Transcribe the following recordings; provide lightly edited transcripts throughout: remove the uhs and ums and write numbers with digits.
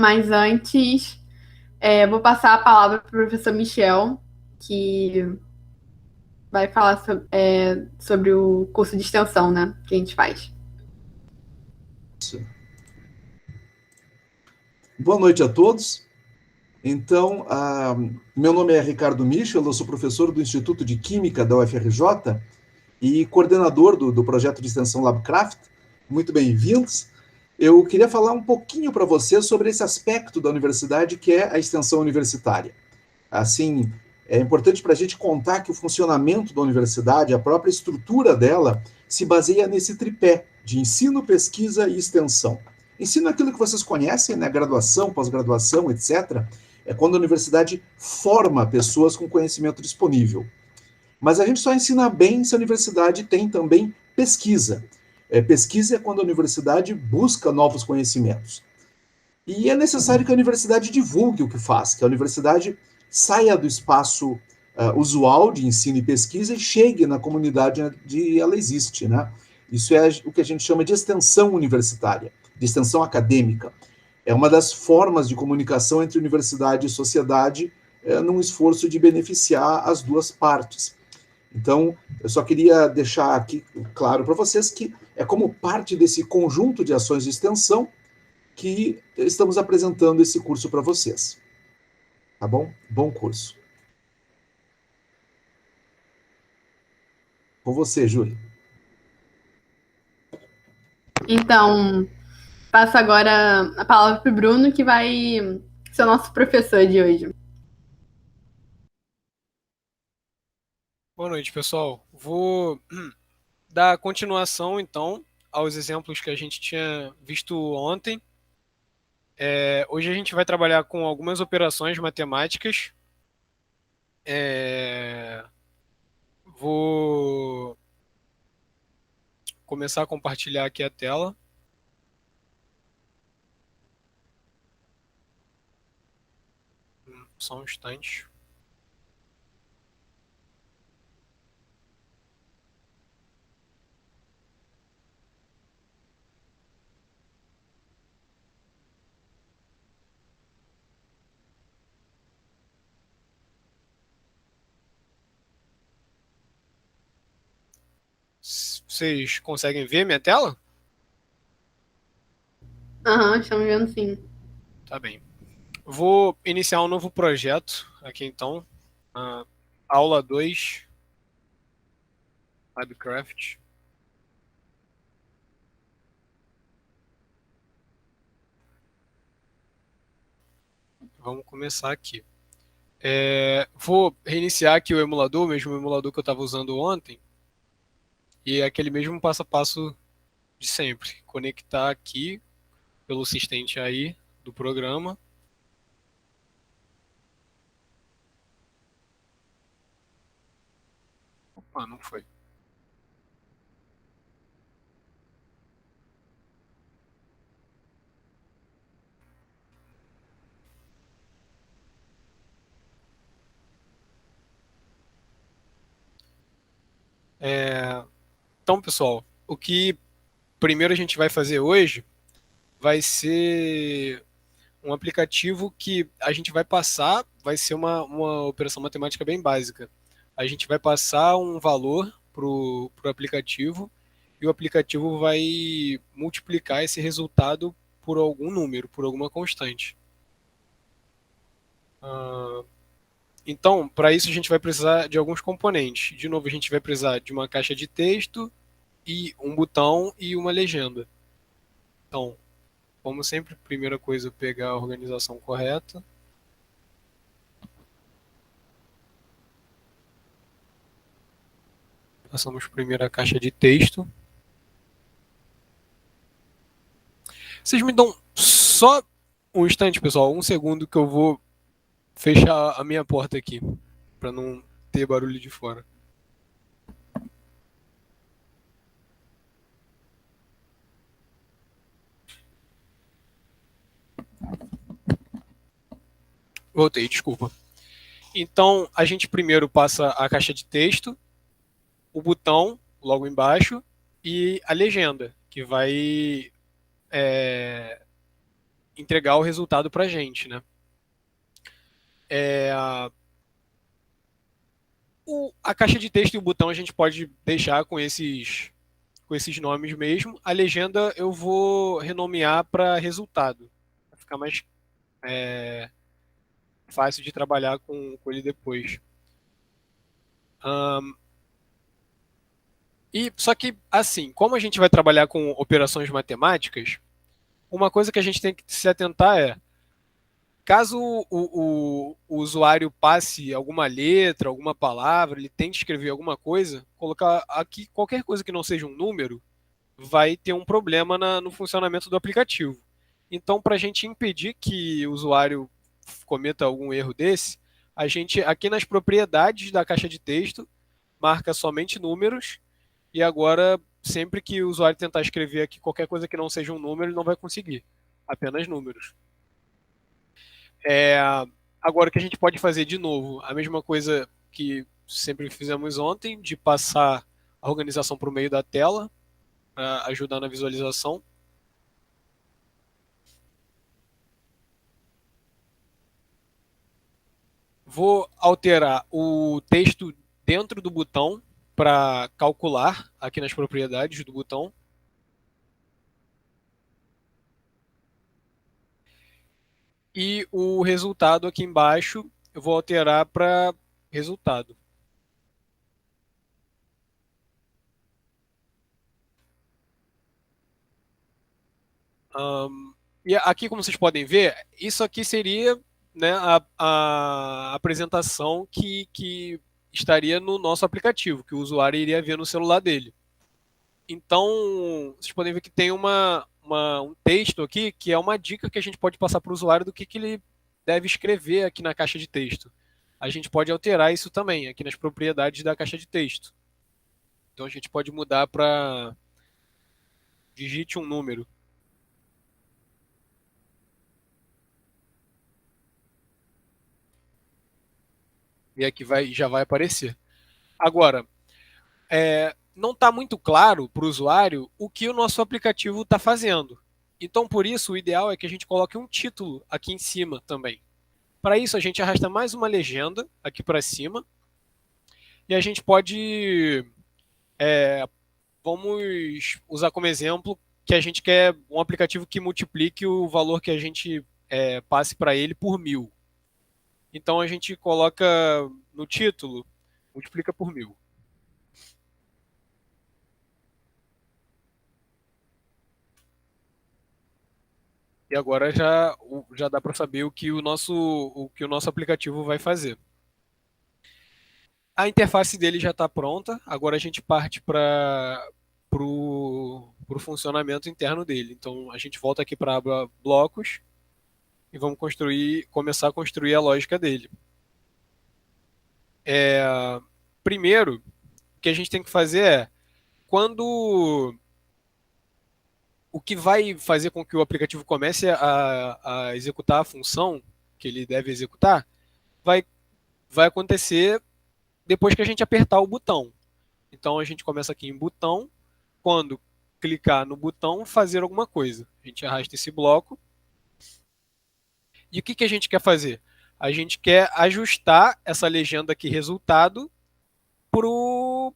Mas antes, vou passar a palavra para o professor Michel, que vai falar sobre o curso de extensão, né, que a gente faz. Boa noite a todos. Então, meu nome é Ricardo Michel, eu sou professor do Instituto de Química da UFRJ e coordenador do projeto de extensão LabCraft. Muito bem-vindos. Eu queria falar um pouquinho para vocês sobre esse aspecto da universidade que é a extensão universitária. Assim, é importante para a gente contar que o funcionamento da universidade, a própria estrutura dela, se baseia nesse tripé de ensino, pesquisa e extensão. Ensino é aquilo que vocês conhecem, né? Graduação, pós-graduação, etc. É quando a universidade forma pessoas com conhecimento disponível. Mas a gente só ensina bem se a universidade tem também pesquisa. Pesquisa é quando a universidade busca novos conhecimentos. E é necessário que a universidade divulgue o que faz, que a universidade saia do espaço usual de ensino e pesquisa e chegue na comunidade onde ela existe, né? Isso é o que a gente chama de extensão universitária, de extensão acadêmica. É uma das formas de comunicação entre universidade e sociedade, num esforço de beneficiar as duas partes. Então, eu só queria deixar aqui claro para vocês que é como parte desse conjunto de ações de extensão que estamos apresentando esse curso para vocês. Tá bom? Bom curso. Com você, Júlia. Então, passo agora a palavra para o Bruno, que vai ser o nosso professor de hoje. Boa noite, pessoal. Vou dar continuação, então, aos exemplos que a gente tinha visto ontem. Hoje a gente vai trabalhar com algumas operações matemáticas. Vou começar a compartilhar aqui a tela. Só um instante. Vocês conseguem ver minha tela? Aham, estamos vendo sim. Tá bem. Vou iniciar um novo projeto aqui, então. Aula 2, Labcraft. Vamos começar aqui. Vou reiniciar aqui o emulador, o mesmo emulador que eu estava usando ontem. E é aquele mesmo passo a passo de sempre. Conectar aqui pelo assistente aí do programa. Opa, não foi. Então, pessoal, o que primeiro a gente vai fazer hoje vai ser um aplicativo que a gente vai passar, vai ser uma operação matemática bem básica. A gente vai passar um valor para o aplicativo e o aplicativo vai multiplicar esse resultado por algum número, por alguma constante. Então, para isso a gente vai precisar de alguns componentes. De novo, a gente vai precisar de uma caixa de texto e um botão e uma legenda. Então, como sempre, primeira coisa, pegar a organização correta. Passamos primeiro a caixa de texto. Vocês me dão só um instante, pessoal, um segundo que eu vou fechar a minha porta aqui, para não ter barulho de fora. Voltei, desculpa. Então, a gente primeiro passa a caixa de texto, o botão logo embaixo e a legenda, que vai entregar o resultado para a gente, né? A caixa de texto e o botão a gente pode deixar com esses nomes mesmo. A legenda eu vou renomear para resultado, para ficar mais fácil de trabalhar com ele depois. E só que, assim, como a gente vai trabalhar com operações matemáticas, uma coisa que a gente tem que se atentar é, caso o usuário passe alguma letra, alguma palavra, ele tente escrever alguma coisa, colocar aqui qualquer coisa que não seja um número, vai ter um problema no funcionamento do aplicativo. Então, para a gente impedir que o usuário cometa algum erro desse, a gente, aqui nas propriedades da caixa de texto, marca somente números, e agora, sempre que o usuário tentar escrever aqui qualquer coisa que não seja um número, ele não vai conseguir. Apenas números. Agora, o que a gente pode fazer de novo? A mesma coisa que sempre fizemos ontem, de passar a organização para o meio da tela, para ajudar na visualização. Vou alterar o texto dentro do botão para calcular aqui nas propriedades do botão. E o resultado aqui embaixo eu vou alterar para resultado. E aqui, como vocês podem ver, isso aqui seria, né, a apresentação que estaria no nosso aplicativo, que o usuário iria ver no celular dele. Então, vocês podem ver que tem um texto aqui que é uma dica que a gente pode passar para o usuário do que ele deve escrever aqui na caixa de texto. A gente pode alterar isso também aqui nas propriedades da caixa de texto. Então, a gente pode mudar para digite um número. E aqui já vai aparecer. Agora, não está muito claro para o usuário o que o nosso aplicativo está fazendo. Então, por isso, o ideal é que a gente coloque um título aqui em cima também. Para isso, a gente arrasta mais uma legenda aqui para cima. E a gente pode... vamos usar como exemplo que a gente quer um aplicativo que multiplique o valor que a gente passe para ele por 1000. Então, a gente coloca no título, multiplica por 1000. E agora já dá para saber o que o nosso aplicativo vai fazer. A interface dele já está pronta, agora a gente parte para o funcionamento interno dele. Então a gente volta aqui para a aba blocos e vamos começar a construir a lógica dele. Primeiro, o que a gente tem que fazer é, o que vai fazer com que o aplicativo comece a executar a função que ele deve executar, vai acontecer depois que a gente apertar o botão. Então a gente começa aqui em botão, quando clicar no botão, fazer alguma coisa. A gente arrasta esse bloco. E o que a gente quer fazer? A gente quer ajustar essa legenda aqui, resultado, para o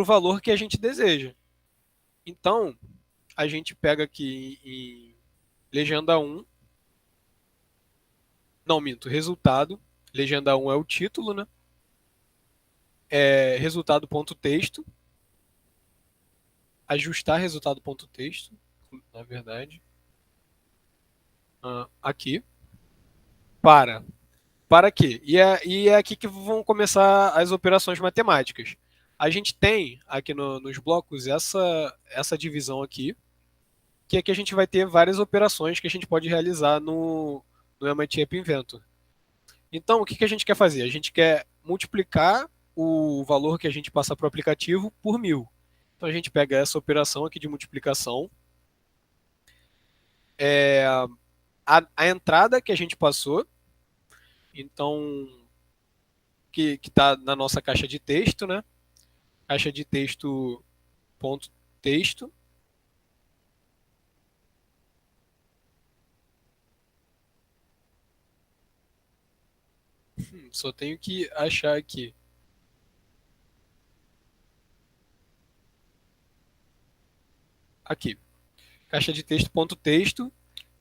valor que a gente deseja. Então, a gente pega aqui em legenda 1. Não, minto, resultado. Legenda 1 é o título, né? Resultado.texto. Ajustar resultado.texto, na verdade. Aqui. Para quê? E é aqui que vão começar as operações matemáticas. A gente tem aqui nos blocos essa divisão aqui, que aqui a gente vai ter várias operações que a gente pode realizar no MIT App Inventor. Então, o que a gente quer fazer? A gente quer multiplicar o valor que a gente passa para o aplicativo por 1000. Então, a gente pega essa operação aqui de multiplicação, a entrada que a gente passou, então, que está na nossa caixa de texto, né? Caixa de texto, ponto texto. Só tenho que achar aqui. Aqui. Caixa de texto, ponto texto,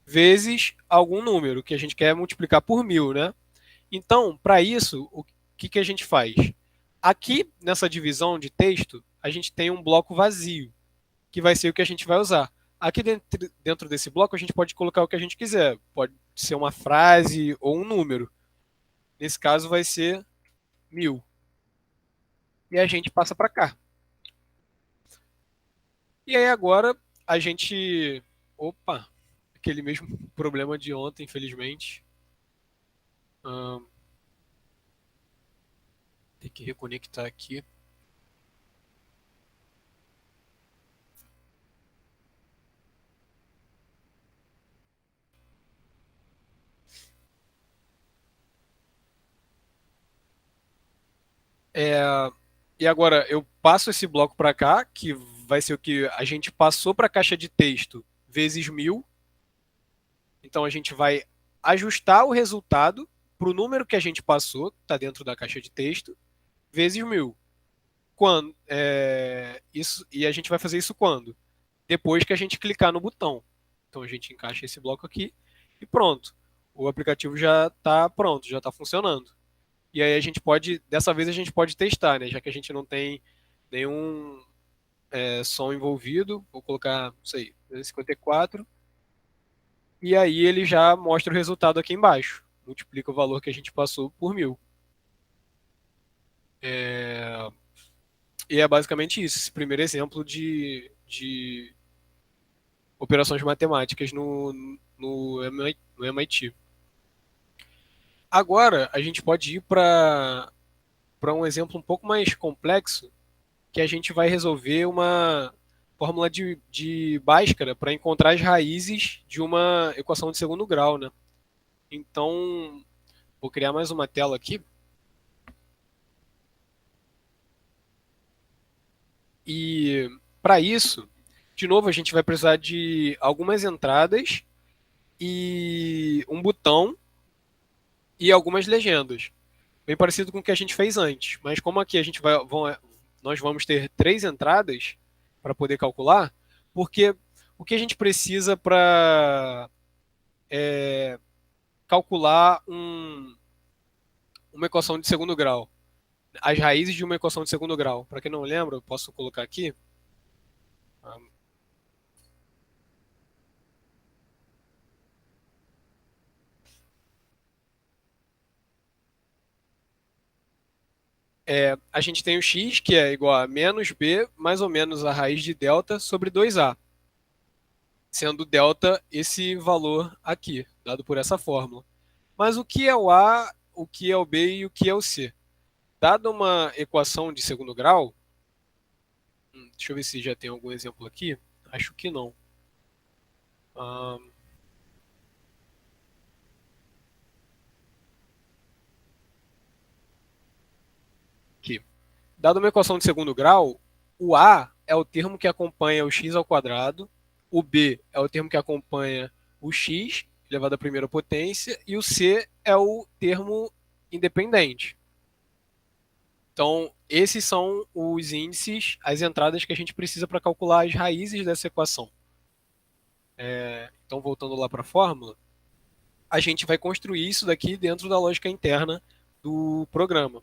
vezes algum número, que a gente quer multiplicar por 1000, né? Então, para isso, o que a gente faz? Aqui, nessa divisão de texto, a gente tem um bloco vazio, que vai ser o que a gente vai usar. Aqui dentro desse bloco, a gente pode colocar o que a gente quiser. Pode ser uma frase ou um número. Nesse caso, vai ser 1000. E a gente passa para cá. E aí agora a gente... Opa! Aquele mesmo problema de ontem, infelizmente. Tem que reconectar aqui. E agora eu passo esse bloco para cá, que vai ser o que a gente passou para a caixa de texto vezes 1000. Então a gente vai ajustar o resultado para o número que a gente passou, que está dentro da caixa de texto, vezes 1000. E a gente vai fazer isso quando? Depois que a gente clicar no botão. Então a gente encaixa esse bloco aqui e pronto. O aplicativo já está pronto, já está funcionando. E aí a gente pode, dessa vez a gente pode testar, né? Já que a gente não tem nenhum som envolvido. Vou colocar, não sei, 254. E aí ele já mostra o resultado aqui embaixo. Multiplica o valor que a gente passou por 1000. E é basicamente isso, esse primeiro exemplo de operações matemáticas no MIT. Agora, a gente pode ir para um exemplo um pouco mais complexo, que a gente vai resolver uma fórmula de Bhaskara para encontrar as raízes de uma equação de segundo grau, né? Então, vou criar mais uma tela aqui. E para isso, de novo, a gente vai precisar de algumas entradas e um botão e algumas legendas. Bem parecido com o que a gente fez antes. Mas como aqui nós vamos ter 3 entradas para poder calcular, porque o que a gente precisa para calcular uma equação de segundo grau? As raízes de uma equação de segundo grau. Para quem não lembra, eu posso colocar aqui. A gente tem o x, que é igual a menos b, mais ou menos a raiz de delta sobre 2a. Sendo delta esse valor aqui, dado por essa fórmula. Mas o que é o a, o que é o b e o que é o c? Dada uma equação de segundo grau, deixa eu ver se já tem algum exemplo aqui. Acho que não. Aqui. Dada uma equação de segundo grau, o a é o termo que acompanha o x ao quadrado, o b é o termo que acompanha o x elevado à primeira potência e o c é o termo independente. Então, esses são os índices, as entradas que a gente precisa para calcular as raízes dessa equação. Então, voltando lá para a fórmula, a gente vai construir isso daqui dentro da lógica interna do programa.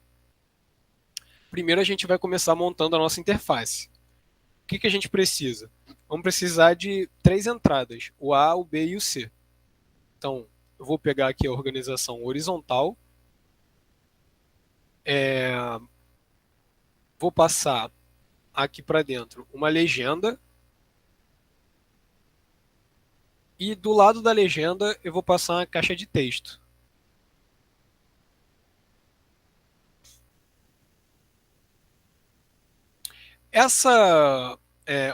Primeiro, a gente vai começar montando a nossa interface. O que a gente precisa? Vamos precisar de 3 entradas, o A, o B e o C. Então, eu vou pegar aqui a organização horizontal. Vou passar aqui para dentro uma legenda. E do lado da legenda eu vou passar uma caixa de texto. Essa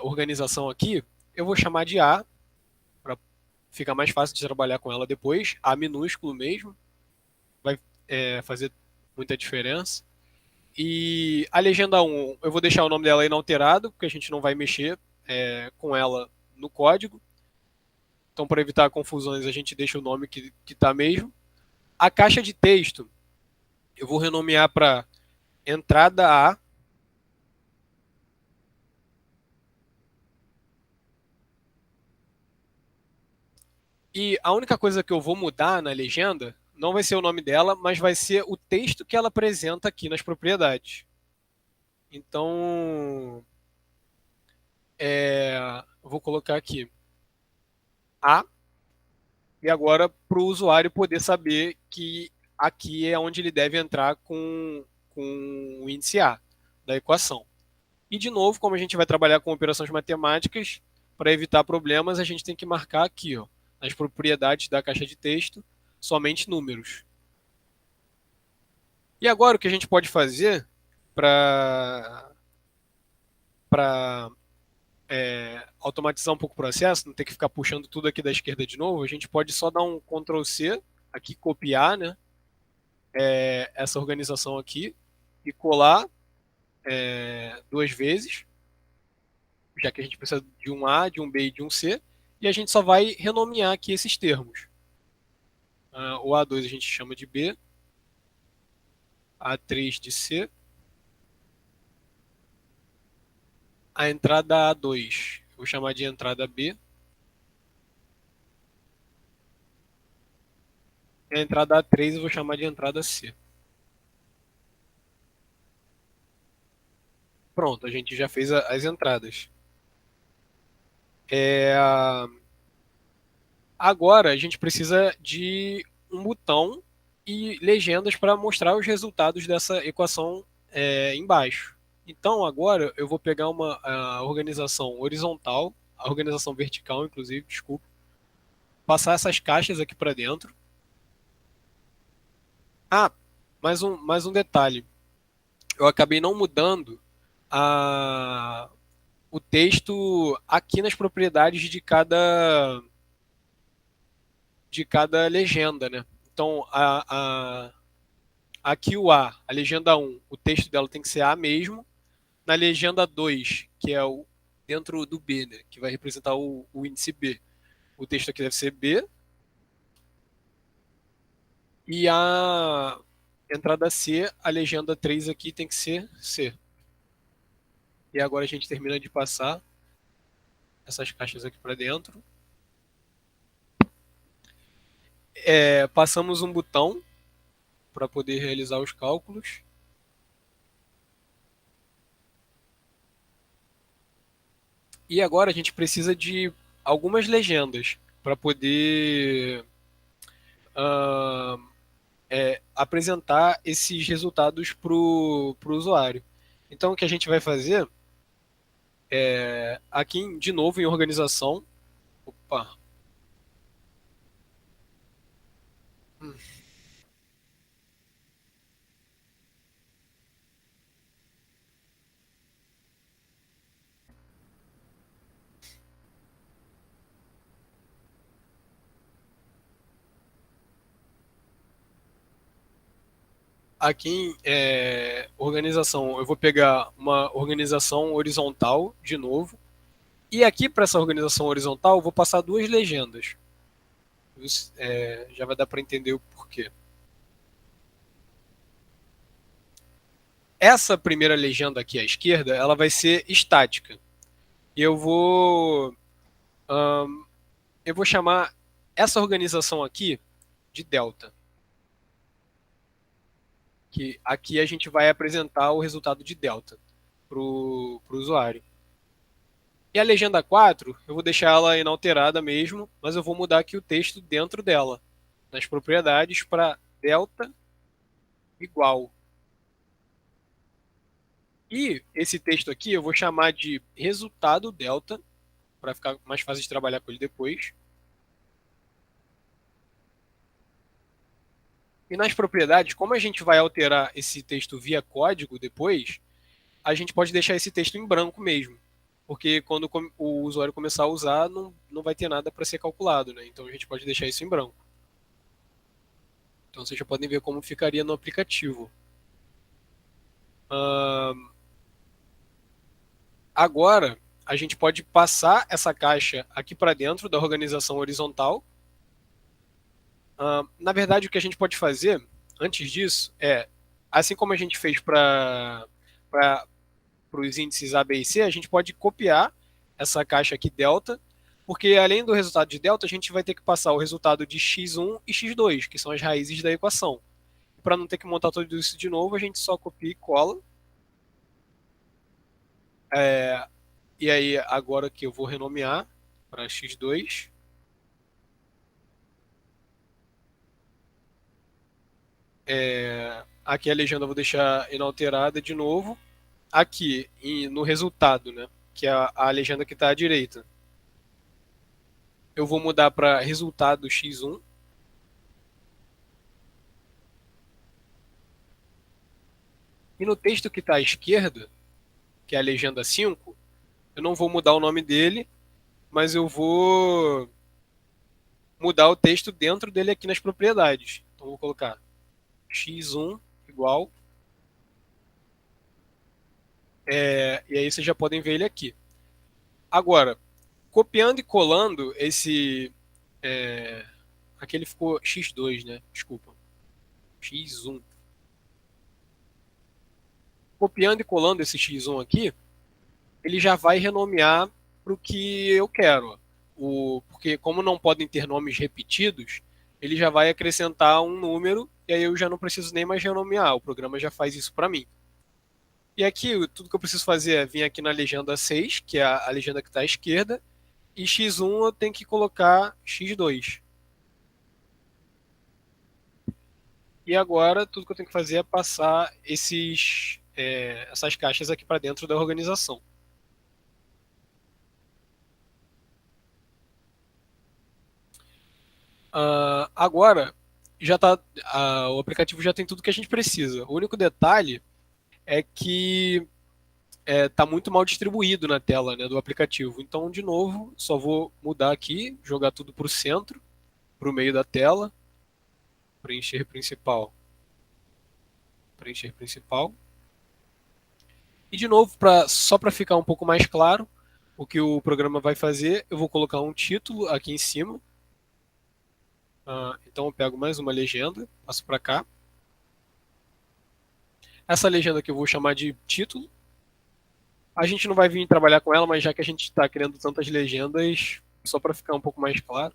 organização aqui eu vou chamar de A, para ficar mais fácil de trabalhar com ela depois. A minúsculo mesmo, vai fazer muita diferença. E a legenda 1, eu vou deixar o nome dela inalterado, porque a gente não vai mexer com ela no código. Então, para evitar confusões, a gente deixa o nome que está mesmo. A caixa de texto, Eu vou renomear para entrada A. E a única coisa que eu vou mudar na legenda não vai ser o nome dela, mas vai ser o texto que ela apresenta aqui nas propriedades. Então, eu vou colocar aqui A, e agora para o usuário poder saber que aqui é onde ele deve entrar com o índice A da equação. E, de novo, como a gente vai trabalhar com operações matemáticas, para evitar problemas, a gente tem que marcar aqui, ó, nas propriedades da caixa de texto, somente números. E agora o que a gente pode fazer para automatizar um pouco o processo, não ter que ficar puxando tudo aqui da esquerda de novo, a gente pode só dar um Ctrl C, aqui copiar, né, essa organização aqui e colar duas vezes, já que a gente precisa de um A, de um B e de um C, e a gente só vai renomear aqui esses termos. O A2 a gente chama de B, A3 de C, a entrada A2 eu vou chamar de entrada B, e a entrada A3 eu vou chamar de entrada C. Pronto, a gente já fez as entradas. Agora a gente precisa de um botão e legendas para mostrar os resultados dessa equação embaixo. Então agora eu vou pegar a organização horizontal, a organização vertical, inclusive, desculpa, passar essas caixas aqui para dentro. Mais um detalhe. Eu acabei não mudando o texto aqui nas propriedades de cada legenda, né? Então, aqui o A, a legenda 1, o texto dela tem que ser A mesmo. Na legenda 2, que é dentro do B, né, que vai representar o índice B, o texto aqui deve ser B. E a entrada C, a legenda 3 aqui tem que ser C. E agora a gente termina de passar essas caixas aqui para dentro. Passamos um botão para poder realizar os cálculos. E agora a gente precisa de algumas legendas para poder apresentar esses resultados para o usuário. Então o que a gente vai fazer aqui, de novo, em organização. Opa. Aqui em organização, eu vou pegar uma organização horizontal de novo. E aqui para essa organização horizontal, eu vou passar duas legendas. Já vai dar para entender o porquê. Essa primeira legenda aqui à esquerda, ela vai ser estática. E eu vou chamar essa organização aqui de delta. Que aqui a gente vai apresentar o resultado de delta para o usuário. E a legenda 4, eu vou deixar ela inalterada mesmo, mas eu vou mudar aqui o texto dentro dela, nas propriedades, para delta igual. E esse texto aqui eu vou chamar de resultado delta, para ficar mais fácil de trabalhar com ele depois. E nas propriedades, como a gente vai alterar esse texto via código depois, a gente pode deixar esse texto em branco mesmo. Porque quando o usuário começar a usar, não vai ter nada para ser calculado, né? Então a gente pode deixar isso em branco. Então vocês já podem ver como ficaria no aplicativo. Agora, a gente pode passar essa caixa aqui para dentro da organização horizontal. Na verdade, o que a gente pode fazer, antes disso, assim como a gente fez para os índices A, B e C, a gente pode copiar essa caixa aqui delta, porque além do resultado de delta, a gente vai ter que passar o resultado de x1 e x2, que são as raízes da equação. Para não ter que montar tudo isso de novo, a gente só copia e cola. E aí, agora que eu vou renomear para x2. Aqui a legenda eu vou deixar inalterada de novo. Aqui, no resultado, né, que é a legenda que está à direita, eu vou mudar para resultado x1. E no texto que está à esquerda, que é a legenda 5, eu não vou mudar o nome dele, mas eu vou mudar o texto dentro dele aqui nas propriedades. Então eu vou colocar x1 igual. E aí vocês já podem ver ele aqui. Agora, copiando e colando esse... aqui ele ficou x2, né? Desculpa. x1. Copiando e colando esse x1 aqui, ele já vai renomear para o que eu quero. Porque como não podem ter nomes repetidos, ele já vai acrescentar um número e aí eu já não preciso nem mais renomear. O programa já faz isso para mim. E aqui, tudo que eu preciso fazer é vir aqui na legenda 6, que é a legenda que está à esquerda, e x1 eu tenho que colocar x2. E agora, tudo que eu tenho que fazer é passar essas caixas aqui para dentro da organização. Agora, o aplicativo já tem tudo que a gente precisa. O único detalhe é que está muito mal distribuído na tela, né, do aplicativo. Então, de novo, só vou mudar aqui, jogar tudo para o centro, para o meio da tela, preencher principal. Preencher principal. E de novo, só para ficar um pouco mais claro, o que o programa vai fazer, eu vou colocar um título aqui em cima. Então eu pego mais uma legenda, passo para cá. Essa legenda aqui eu vou chamar de título. A gente não vai vir trabalhar com ela, mas já que a gente está criando tantas legendas, só para ficar um pouco mais claro.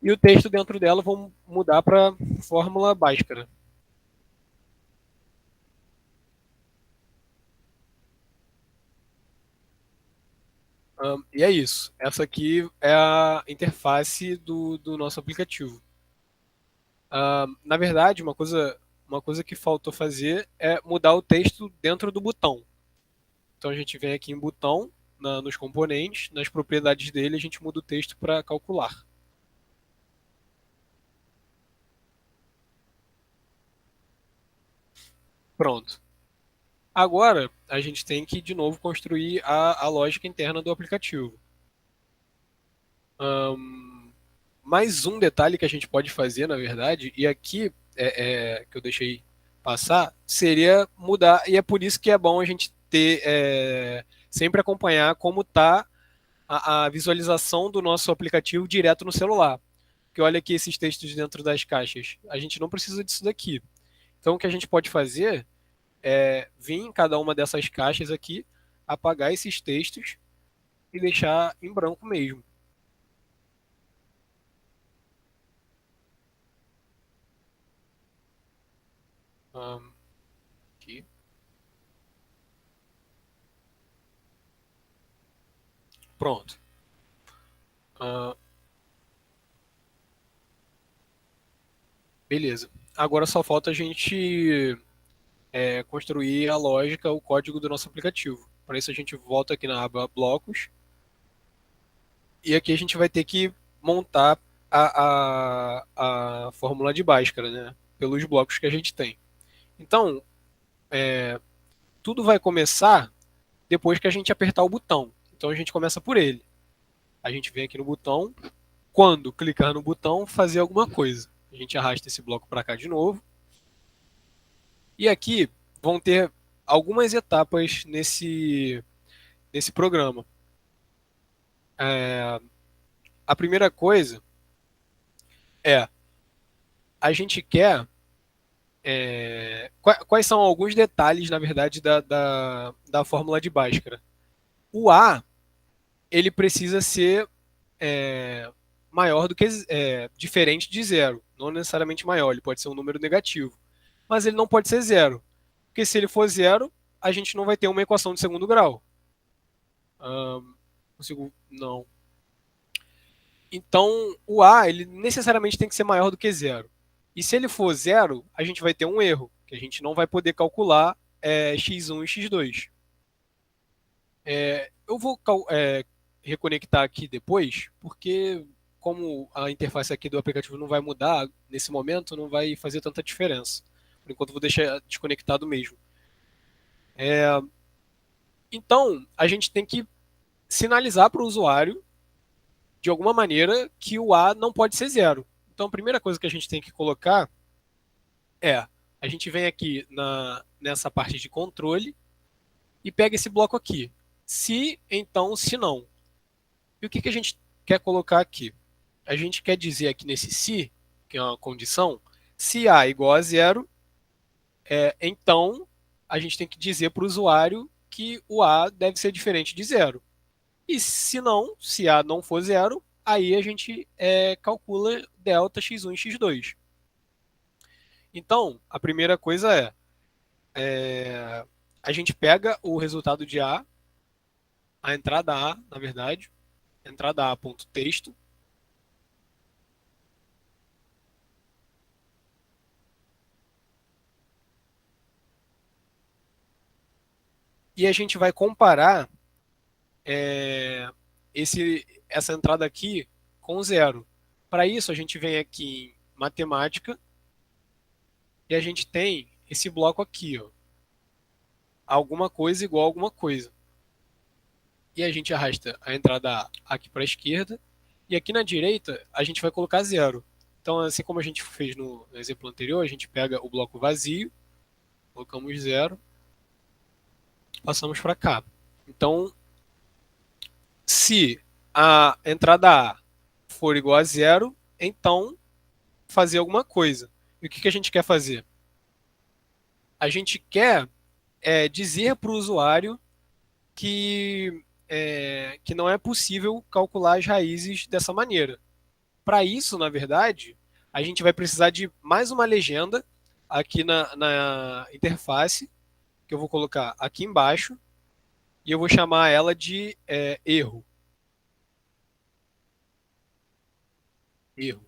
E o texto dentro dela eu vou mudar para fórmula Bhaskara. E é isso. Essa aqui é a interface do nosso aplicativo. Na verdade, uma coisa que faltou fazer é mudar o texto dentro do botão. Então a gente vem aqui em botão, nos componentes, nas propriedades dele, a gente muda o texto para calcular. Pronto. Agora, a gente tem que, de novo, construir a lógica interna do aplicativo. Mais um detalhe que a gente pode fazer, na verdade, e aqui que eu deixei passar, seria mudar, e é por isso que é bom a gente sempre acompanhar como está a visualização do nosso aplicativo direto no celular. Porque olha aqui esses textos dentro das caixas. A gente não precisa disso daqui. Então o que a gente pode fazer vir em cada uma dessas caixas aqui, apagar esses textos e deixar em branco mesmo. Aqui. Pronto. Beleza. Agora só falta a gente construir a lógica, o código do nosso aplicativo. Para isso a gente volta aqui na aba blocos. E aqui a gente vai ter que montar a fórmula de Bhaskara, né? Pelos blocos que a gente tem. Então, tudo vai começar depois que a gente apertar o botão. Então a gente começa por ele. A gente vem aqui no botão. Quando clicar no botão, fazer alguma coisa. A gente arrasta esse bloco para cá de novo. E aqui vão ter algumas etapas nesse programa. A primeira coisa a gente quer Quais são alguns detalhes, na verdade, da fórmula de Bhaskara? O A, ele precisa ser maior do que diferente de zero. Não necessariamente maior, ele pode ser um número negativo. Mas ele não pode ser zero. Porque se ele for zero, a gente não vai ter uma equação de segundo grau. Consigo. Não. Então, o A, ele necessariamente tem que ser maior do que zero. E se ele for zero, a gente vai ter um erro, que a gente não vai poder calcular x1 e x2. Eu vou reconectar aqui depois, porque como a interface aqui do aplicativo não vai mudar nesse momento, não vai fazer tanta diferença. Por enquanto, eu vou deixar desconectado mesmo. Então, a gente tem que sinalizar para o usuário, de alguma maneira, que o A não pode ser zero. Então, a primeira coisa que a gente tem que colocar a gente vem aqui nessa parte de controle e pega esse bloco aqui. Se, então, se não. E o que a gente quer colocar aqui? A gente quer dizer aqui nesse se, que é uma condição, se A é igual a zero, então a gente tem que dizer para o usuário que o A deve ser diferente de zero. E se não, se A não for zero, aí a gente calcula delta x1 e x2. Então, a primeira coisa a gente pega o resultado de A, a entrada A, na verdade, entrada A.texto, e a gente vai comparar essa entrada aqui com zero. Para isso, a gente vem aqui em matemática e a gente tem esse bloco aqui, ó, alguma coisa igual a alguma coisa. E a gente arrasta a entrada A aqui para a esquerda e aqui na direita a gente vai colocar zero. Então, assim como a gente fez no exemplo anterior, a gente pega o bloco vazio, colocamos zero, passamos para cá. Então, se a entrada A for igual a zero, então fazer alguma coisa. E o que a gente quer fazer? A gente quer dizer para o usuário que não é possível calcular as raízes dessa maneira. Para isso, na verdade, a gente vai precisar de mais uma legenda aqui na interface, que eu vou colocar aqui embaixo, e eu vou chamar ela de erro. Erro.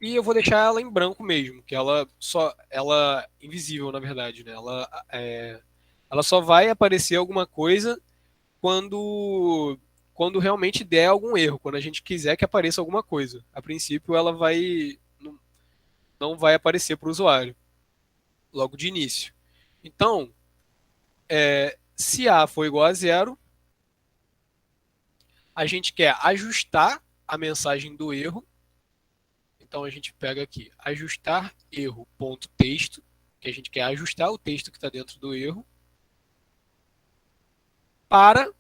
E eu vou deixar ela em branco mesmo, que ela é invisível, na verdade, né? Ela só vai aparecer alguma coisa quando realmente der algum erro, quando a gente quiser que apareça alguma coisa. A princípio, ela não vai aparecer para o usuário logo de início. Então, se A for igual a zero, a gente quer ajustar a mensagem do erro. Então a gente pega aqui, ajustar erro.texto, que a gente quer ajustar o texto que está dentro do erro para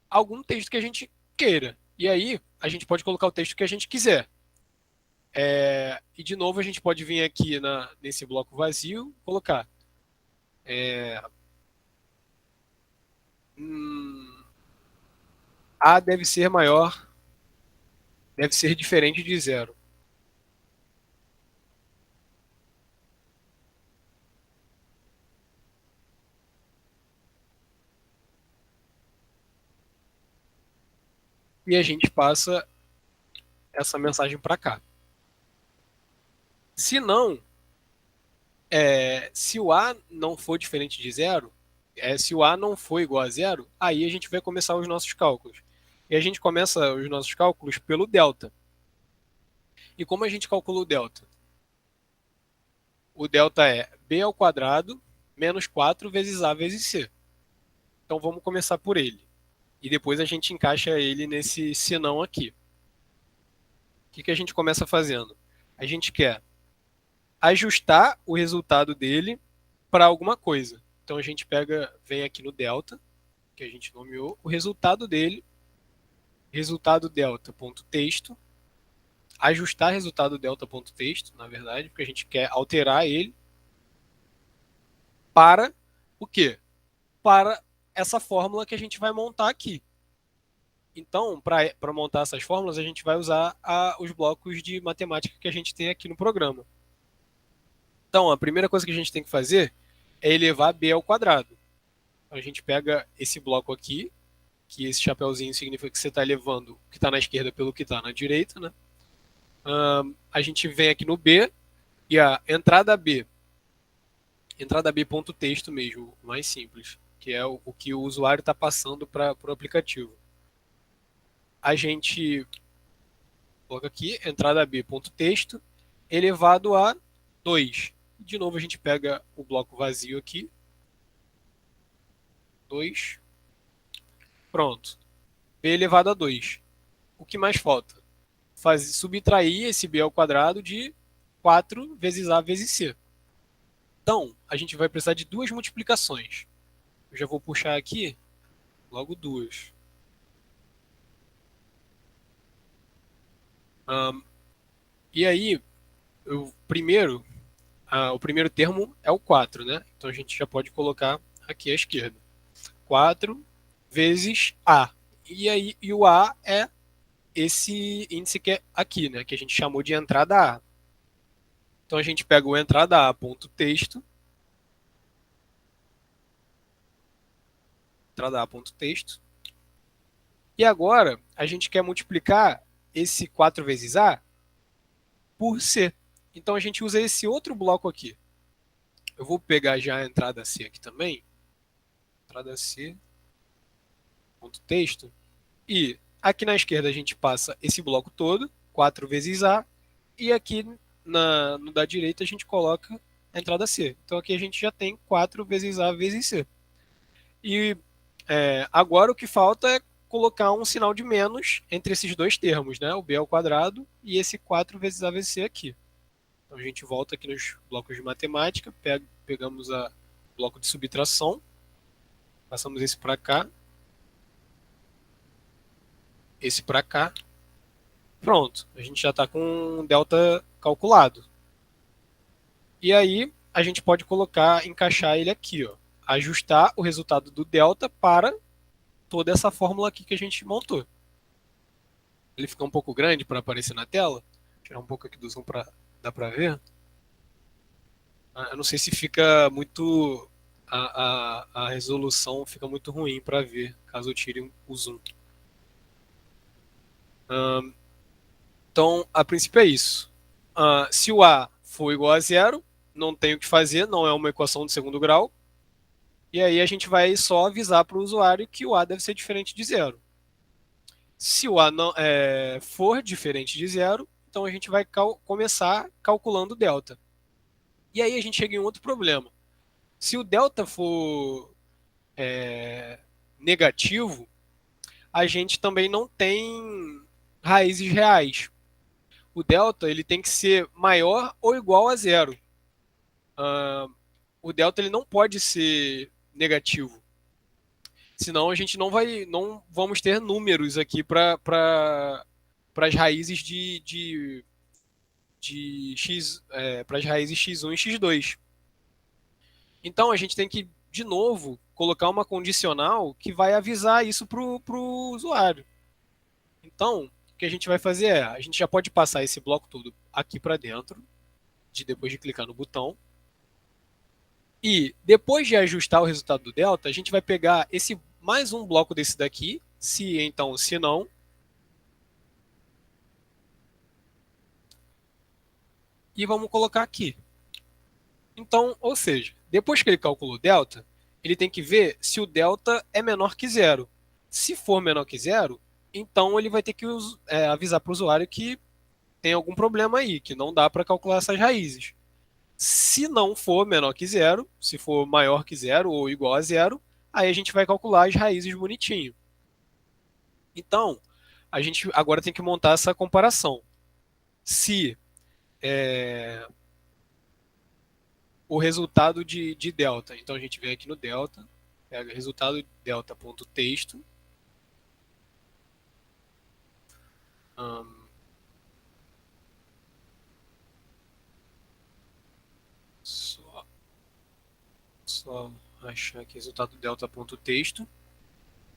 algum texto que a gente queira. E aí a gente pode colocar o texto que a gente quiser. E de novo a gente pode vir aqui nesse bloco vazio, colocar A deve ser maior, deve ser diferente de zero. E a gente passa essa mensagem para cá. Se não, se o A não for diferente de zero, se o A não for igual a zero, aí a gente vai começar os nossos cálculos. E a gente começa os nossos cálculos pelo delta. E como a gente calcula o delta? O delta é b ao quadrado menos 4 vezes A vezes C. Então vamos começar por ele. E depois a gente encaixa ele nesse senão aqui. O que a gente começa fazendo? A gente quer ajustar o resultado dele para alguma coisa. Então a gente vem aqui no delta, que a gente nomeou, o resultado dele, resultado delta.texto. ajustar resultado delta.texto, na verdade, porque a gente quer alterar ele para o quê? Para essa fórmula que a gente vai montar aqui. Então, para montar essas fórmulas, a gente vai usar os blocos de matemática que a gente tem aqui no programa. Então, a primeira coisa que a gente tem que fazer é elevar b ao quadrado. Então, a gente pega esse bloco aqui, que esse chapeuzinho significa que você está elevando o que está na esquerda pelo que está na direita, né? A gente vem aqui no B e a entrada B ponto texto mesmo, mais simples, que é o que o usuário está passando para o aplicativo. A gente coloca aqui entrada B ponto texto elevado a 2. De novo a gente pega o bloco vazio aqui, 2, pronto, B elevado a 2. O que mais falta? Subtrair esse B ao quadrado de 4 vezes A vezes C. Então, a gente vai precisar de duas multiplicações. Eu já vou puxar aqui logo duas. E aí, o primeiro termo é o 4, né? Então a gente já pode colocar aqui à esquerda. 4 vezes A. E o A é esse índice que é aqui, né? Que a gente chamou de entrada A. Então a gente pega o entrada A ponto texto. Entrada A ponto texto. E agora a gente quer multiplicar esse 4 vezes A por C. Então a gente usa esse outro bloco aqui. Eu vou pegar já a entrada C aqui também. Entrada C ponto texto. E aqui na esquerda a gente passa esse bloco todo, 4 vezes A, e aqui no da direita a gente coloca a entrada C. Então aqui a gente já tem 4 vezes A vezes C. E agora o que falta é colocar um sinal de menos entre esses dois termos, né? O B ao quadrado e esse 4 vezes A vezes C aqui. Então a gente volta aqui nos blocos de matemática, pegamos o bloco de subtração, passamos esse para cá, esse para cá. Pronto, a gente já está com um delta calculado. E aí a gente pode encaixar ele aqui, ó, ajustar o resultado do delta para toda essa fórmula aqui que a gente montou. Ele fica um pouco grande para aparecer na tela. Vou tirar um pouco aqui do zoom para dar para ver. Eu não sei se fica muito a resolução fica muito ruim para ver caso eu tire o zoom. Então, a princípio é isso. Se o A for igual a zero, não tem o que fazer, não é uma equação de segundo grau. E aí a gente vai só avisar para o usuário que o A deve ser diferente de zero. Se o A não, for diferente de zero, então a gente vai começar calculando o delta. E aí a gente chega em outro problema. Se o delta for negativo, a gente também não tem raízes reais. O delta ele tem que ser maior ou igual a zero. O delta ele não pode ser negativo. Senão a gente não vamos ter números aqui para as raízes de x, para as raízes x1 e x2. Então a gente tem que, de novo, colocar uma condicional que vai avisar isso para o usuário. Então, o que a gente vai fazer a gente já pode passar esse bloco todo aqui para dentro, depois de clicar no botão. E depois de ajustar o resultado do delta, a gente vai pegar mais um bloco desse daqui, se não. E vamos colocar aqui. Então, ou seja, depois que ele calculou o delta, ele tem que ver se o delta é menor que zero. Se for menor que zero, então ele vai ter que avisar para o usuário que tem algum problema aí, que não dá para calcular essas raízes. Se não for menor que zero, se for maior que zero ou igual a zero, aí a gente vai calcular as raízes bonitinho. Então, a gente agora tem que montar essa comparação. Se o resultado de delta, então a gente vem aqui no delta, pega o resultado de delta.texto, Só achar aqui resultado delta.texto.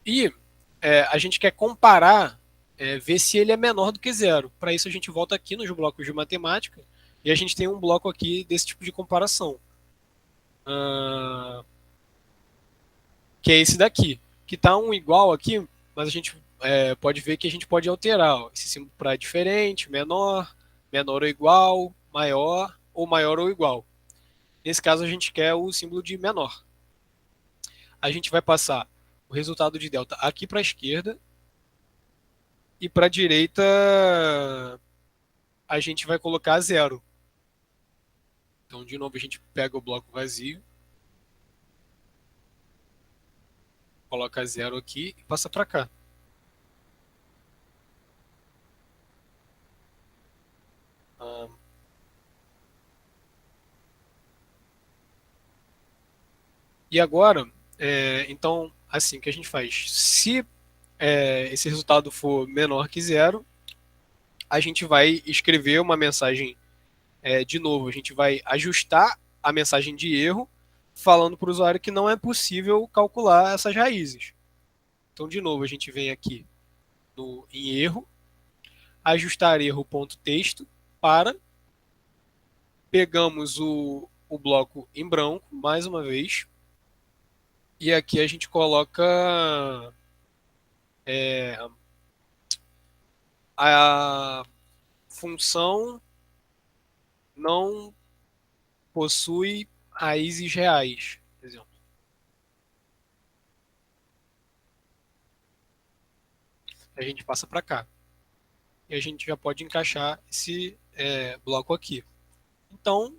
E a gente quer comparar, ver se ele é menor do que zero. Para isso a gente volta aqui nos blocos de matemática e a gente tem um bloco aqui desse tipo de comparação. Que é esse daqui. Que está um igual aqui, mas a gente pode ver que a gente pode alterar esse símbolo para diferente, menor, menor ou igual, maior ou igual. Nesse caso a gente quer o símbolo de menor. A gente vai passar o resultado de delta aqui para a esquerda e para a direita a gente vai colocar zero. Então, de novo, a gente pega o bloco vazio, coloca zero aqui e passa para cá. E agora, então, assim, o que a gente faz? Se esse resultado for menor que zero, a gente vai escrever uma mensagem de novo. A gente vai ajustar a mensagem de erro, falando para o usuário que não é possível calcular essas raízes. Então, de novo, a gente vem aqui em erro, ajustar erro.texto para, pegamos o bloco em branco, mais uma vez, e aqui a gente coloca a função não possui raízes reais, por exemplo. A gente passa para cá. E a gente já pode encaixar esse bloco aqui. Então,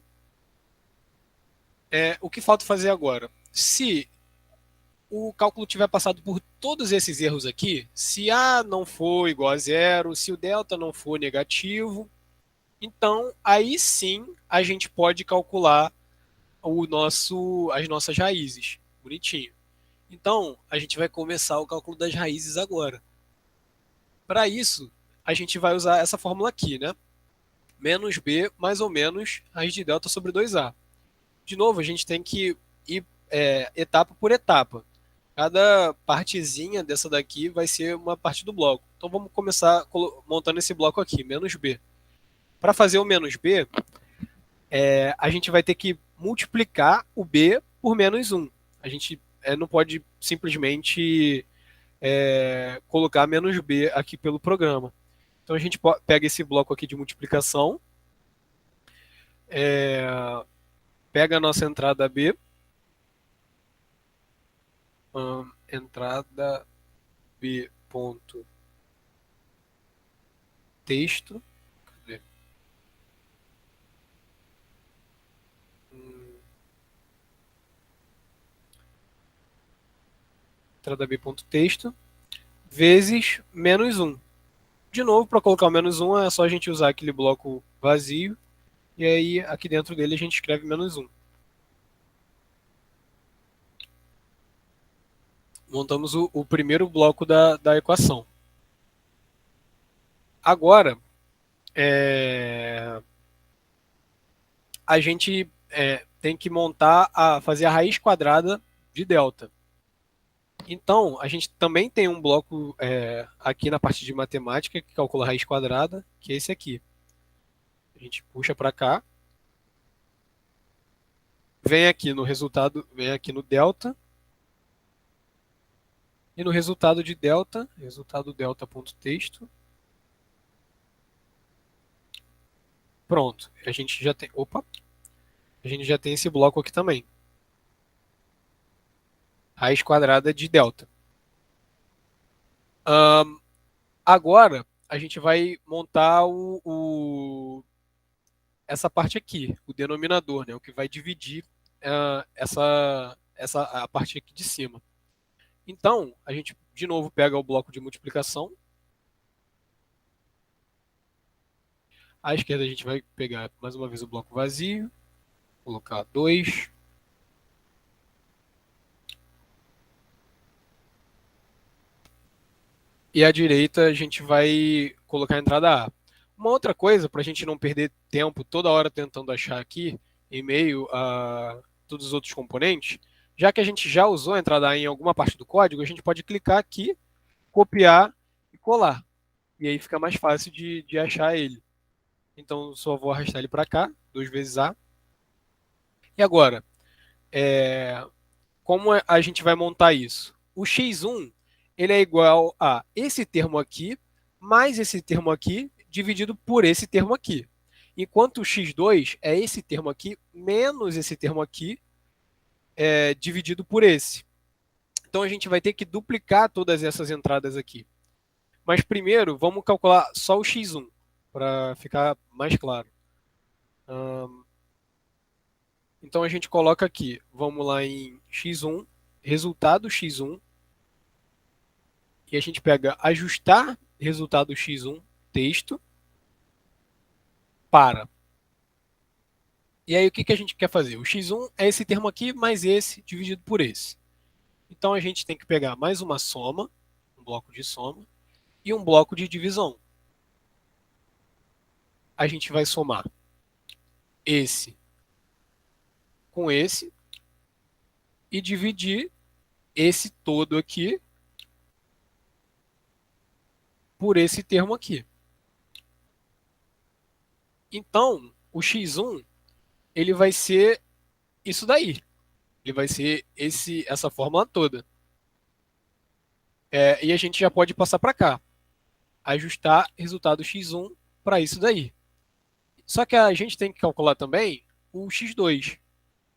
o que falta fazer agora? Se o cálculo tiver passado por todos esses erros aqui, se A não for igual a zero, se o delta não for negativo, então aí sim a gente pode calcular as nossas raízes. Bonitinho. Então, a gente vai começar o cálculo das raízes agora. Para isso, a gente vai usar essa fórmula aqui, né? Menos B mais ou menos raiz de delta sobre 2A. De novo, a gente tem que ir etapa por etapa. Cada partezinha dessa daqui vai ser uma parte do bloco. Então vamos começar montando esse bloco aqui, menos B. Para fazer o menos B, a gente vai ter que multiplicar o B por menos 1. A gente não pode simplesmente colocar menos B aqui pelo programa. Então a gente pega esse bloco aqui de multiplicação, pega a nossa entrada B, entrada B ponto texto, entrada B ponto texto vezes menos 1. De novo, para colocar o menos 1 é só a gente usar aquele bloco vazio e aí aqui dentro dele a gente escreve menos 1. Montamos o primeiro bloco da equação. Agora, a gente tem que fazer a raiz quadrada de delta. Então, a gente também tem um bloco aqui na parte de matemática que calcula a raiz quadrada, que é esse aqui. A gente puxa para cá, vem aqui no resultado, vem aqui no delta, e no resultado de delta, resultado delta.texto. Pronto, a gente já tem, a gente já tem esse bloco aqui também. Raiz quadrada de delta. Agora, a gente vai montar essa parte aqui, o denominador, né, o que vai dividir a parte aqui de cima. Então, a gente, de novo, pega o bloco de multiplicação. À esquerda, a gente vai pegar, mais uma vez, o bloco vazio, colocar 2. E à direita, a gente vai colocar a entrada A. Uma outra coisa, para a gente não perder tempo toda hora tentando achar aqui, em meio a todos os outros componentes, Já que a gente já usou a entrada A em alguma parte do código, a gente pode clicar aqui, copiar e colar. E aí fica mais fácil de achar ele. Então, só vou arrastar ele para cá, 2 vezes A. E agora, como a gente vai montar isso? O x1 ele é igual a esse termo aqui, mais esse termo aqui, dividido por esse termo aqui. Enquanto o x2 é esse termo aqui, menos esse termo aqui, dividido por esse. Então, a gente vai ter que duplicar todas essas entradas aqui. Mas primeiro, vamos calcular só o x1, para ficar mais claro. Então, a gente coloca aqui, vamos lá em x1, resultado x1, e a gente pega ajustar resultado x1, texto, para. E aí, o que a gente quer fazer? O x1 é esse termo aqui, mais esse, dividido por esse. Então, a gente tem que pegar mais uma soma, um bloco de soma, e um bloco de divisão. A gente vai somar esse com esse e dividir esse todo aqui por esse termo aqui. Então, o x1 ele vai ser isso daí. Ele vai ser essa fórmula toda. E a gente já pode passar para cá. Ajustar resultado x1 para isso daí. Só que a gente tem que calcular também o x2.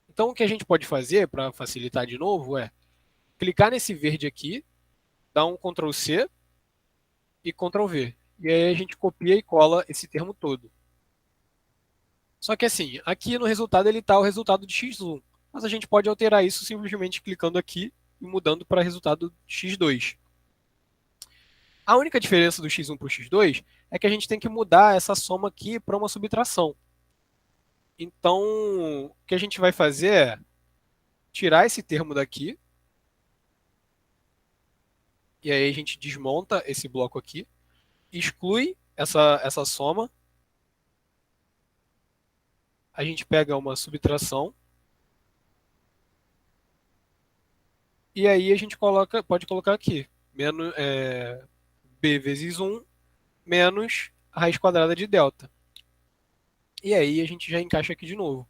Então, o que a gente pode fazer, para facilitar de novo, é clicar nesse verde aqui, dar um Ctrl C e Ctrl V. E aí a gente copia e cola esse termo todo. Só que assim, aqui no resultado ele está o resultado de x1. Mas a gente pode alterar isso simplesmente clicando aqui e mudando para resultado x2. A única diferença do x1 para o x2 é que a gente tem que mudar essa soma aqui para uma subtração. Então, o que a gente vai fazer é tirar esse termo daqui. E aí a gente desmonta esse bloco aqui. Exclui essa soma. A gente pega uma subtração. E aí a gente pode colocar aqui. B vezes 1 menos a raiz quadrada de delta. E aí a gente já encaixa aqui de novo.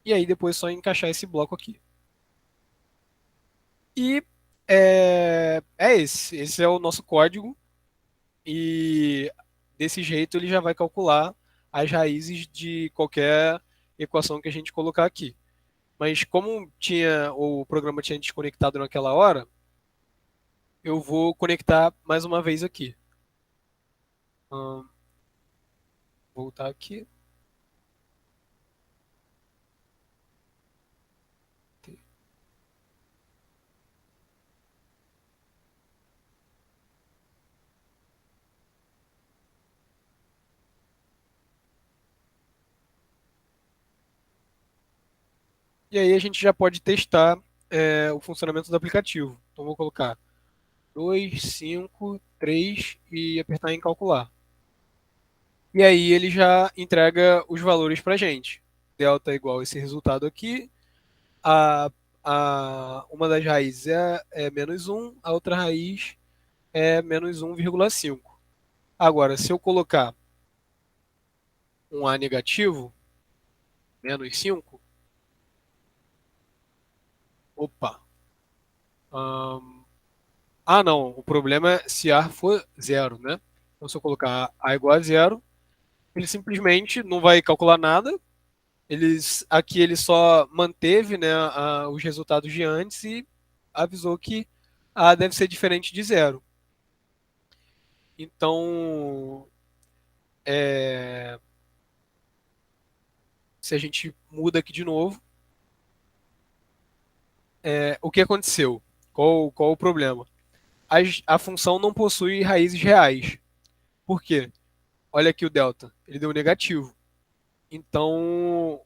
E aí depois é só encaixar esse bloco aqui. E esse. Esse é o nosso código. E desse jeito ele já vai calcular as raízes de qualquer equação que a gente colocar aqui. Mas como o programa tinha desconectado naquela hora, eu vou conectar mais uma vez aqui. Voltar aqui. E aí a gente já pode testar o funcionamento do aplicativo. Então vou colocar 2, 5, 3 e apertar em calcular. E aí ele já entrega os valores para a gente. Delta é igual a esse resultado aqui. Uma das raízes é menos 1, a outra raiz é menos 1,5. Agora, se eu colocar um A negativo, menos 5, opa. Não, o problema é se A for zero, né? Então, se eu colocar A igual a zero, ele simplesmente não vai calcular nada. Aqui ele só manteve, né, os resultados de antes e avisou que A deve ser diferente de zero. Então, se a gente muda aqui de novo, o que aconteceu? Qual o problema? A função não possui raízes reais. Por quê? Olha aqui o delta, ele deu negativo. Então,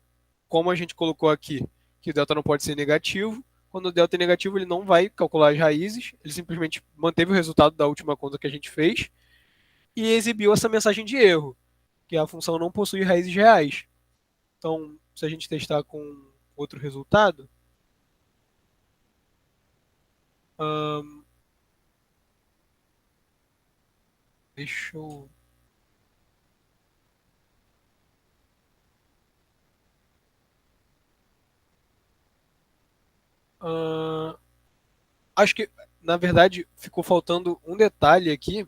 como a gente colocou aqui que o delta não pode ser negativo, quando o delta é negativo ele não vai calcular as raízes, ele simplesmente manteve o resultado da última conta que a gente fez e exibiu essa mensagem de erro, que a função não possui raízes reais. Então, se a gente testar com outro resultado, Ahn, deixa eu. ahn, acho que, na verdade, ficou faltando um detalhe aqui,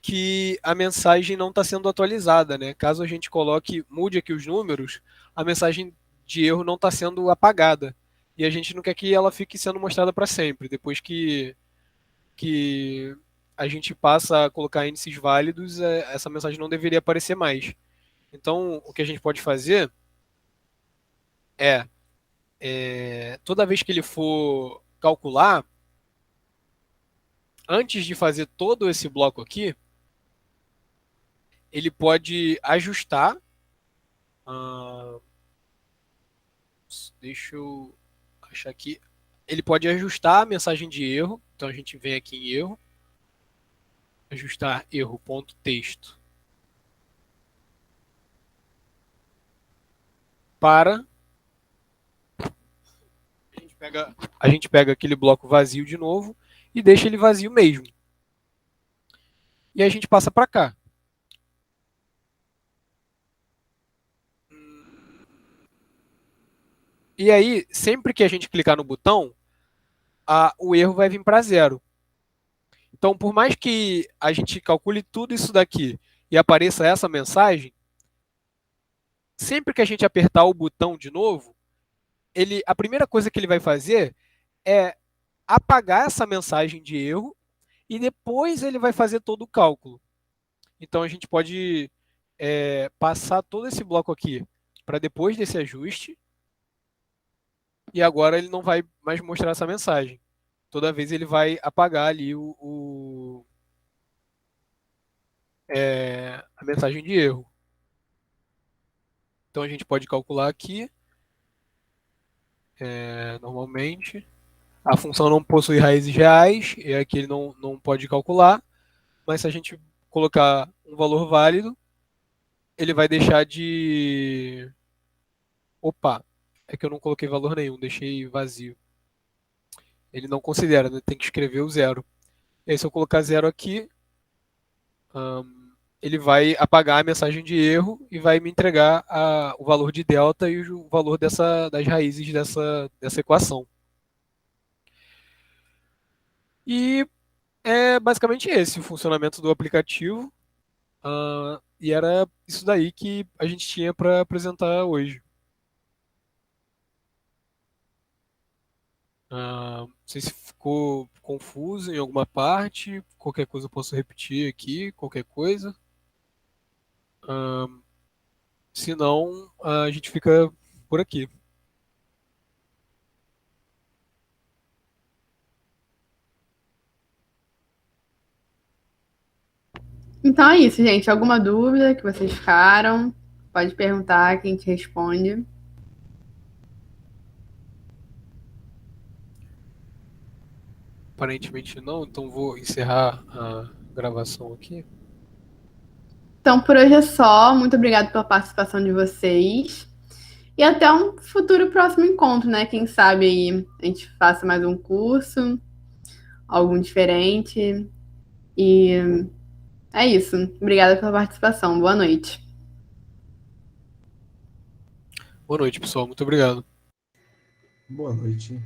que a mensagem não está sendo atualizada, né? Caso a gente mude aqui os números, a mensagem de erro não está sendo apagada. E a gente não quer que ela fique sendo mostrada para sempre. Depois que a gente passa a colocar índices válidos, essa mensagem não deveria aparecer mais. Então, o que a gente pode fazer é, toda vez que ele for calcular, antes de fazer todo esse bloco aqui, ele pode ajustar. ah, Deixa eu achar aqui. Ele pode ajustar a mensagem de erro. Então a gente vem aqui em erro, ajustar erro.texto para a gente pega aquele bloco vazio de novo e deixa ele vazio mesmo. E a gente passa para cá. E aí, sempre que a gente clicar no botão, o erro vai vir para zero. Então, por mais que a gente calcule tudo isso daqui e apareça essa mensagem, sempre que a gente apertar o botão de novo, a primeira coisa que ele vai fazer é apagar essa mensagem de erro e depois ele vai fazer todo o cálculo. Então a gente pode passar todo esse bloco aqui para depois desse ajuste e agora ele não vai mais mostrar essa mensagem. Toda vez ele vai apagar ali a mensagem de erro. Então a gente pode calcular aqui, normalmente. A função não possui raízes reais, e aqui ele não pode calcular, mas se a gente colocar um valor válido, ele vai deixar de. Opa, é que eu não coloquei valor nenhum, deixei vazio. Ele não considera, né? Tem que escrever o zero. E aí, se eu colocar zero aqui, ele vai apagar a mensagem de erro e vai me entregar o valor de delta e o valor das raízes dessa equação. E é basicamente esse o funcionamento do aplicativo. E era isso daí que a gente tinha para apresentar hoje. Não sei se ficou confuso em alguma parte. Qualquer coisa eu posso repetir aqui, qualquer coisa. Se não, a gente fica por aqui. Então é isso, gente. Alguma dúvida que vocês ficaram? Pode perguntar que a gente responde. Aparentemente não, então vou encerrar a gravação aqui. Então por hoje é só. Muito obrigada pela participação de vocês. E até um futuro próximo encontro, né? Quem sabe aí a gente faça mais um curso, algum diferente. E é isso. Obrigada pela participação. Boa noite. Boa noite, pessoal. Muito obrigado. Boa noite.